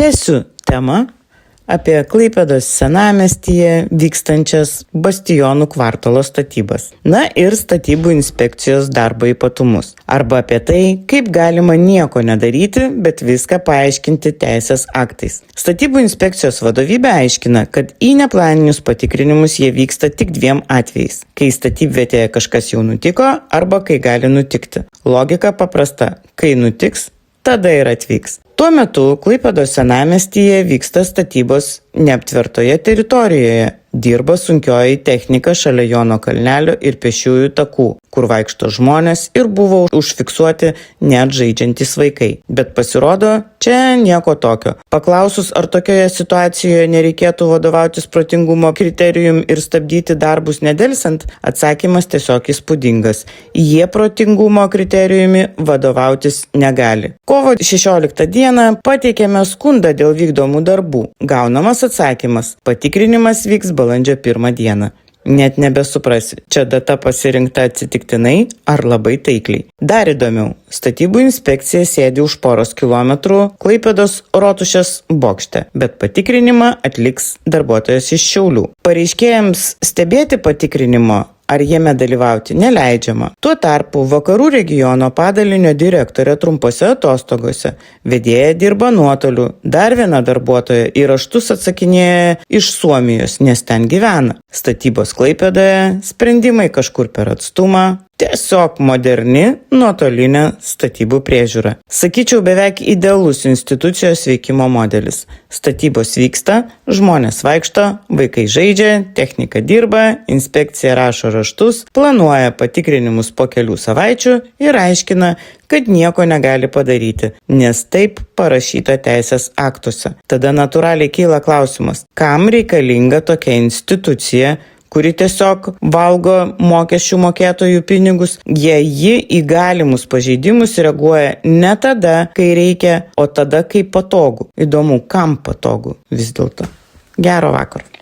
Tęsiu temą apie Klaipėdos senamiestyje vykstančias Bastionų kvartalo statybas. Na ir statybų inspekcijos darbo ypatumus. Arba apie tai, kaip galima nieko nedaryti, bet viską paaiškinti teisės aktais. Statybų inspekcijos vadovybė aiškina, kad į neplaninius patikrinimus jie vyksta tik 2 atvejais. Kai statybvietėje kažkas jau nutiko arba kai gali nutikti. Logika paprasta. Kai nutiks, tada ir atvyks. Tuo metu Klaipėdos senamiestyje vyksta statybos neaptvertoje teritorijoje. Dirba sunkioji technika šalia Jono kalnelio ir pėsčiųjų takų, kur vaikšto žmonės ir buvo užfiksuoti net žaidžiantys vaikai. Bet pasirodo, čia nieko tokio. Paklausus, ar tokioje situacijoje nereikėtų vadovautis protingumo kriterijum ir stabdyti darbus nedelsiant, atsakymas tiesiog įspūdingas. Jie protingumo kriterijumi vadovautis negali. Kovo 16 dieną pateikėme skundą dėl vykdomų darbų. Gaunamas atsakymas. Patikrinimas vyks balandžio 1 dieną. Net nebesuprasi, čia data pasirinkta atsitiktinai ar labai taikliai. Dar įdomiau, statybų inspekcija sėdi už poros kilometrų Klaipėdos Rotušės bokšte, bet patikrinimą atliks darbuotojas iš Šiaulių. Pareiškėjams stebėti patikrinimo ar jame dalyvauti neleidžiama. Tuo tarpu Vakarų regiono padalinio direktorė trumpose atostogose. Vedėja dirba nuotoliu, dar viena darbuotoja į raštus atsakinėja iš Suomijos, nes ten gyvena. Statybos Klaipėdoje, sprendimai kažkur per atstumą. Tiesiog moderni nuotolinė statybų priežiūra. Sakyčiau, beveik idealus institucijos veikimo modelis. Statybos vyksta, žmonės vaikšto, vaikai žaidžia, technika dirba, inspekcija rašo raštus, planuoja patikrinimus po kelių savaičių ir aiškina, kad nieko negali padaryti, nes taip parašyta teisės aktuose. Tada natūraliai kyla klausimas, kam reikalinga tokia institucija, kuri tiesiog valgo mokesčių mokėtojų pinigus, jei ji į galimus pažeidimus reaguoja ne tada, kai reikia, o tada, kai patogu. Įdomu, kam patogu vis dėlto. Gero vakaro.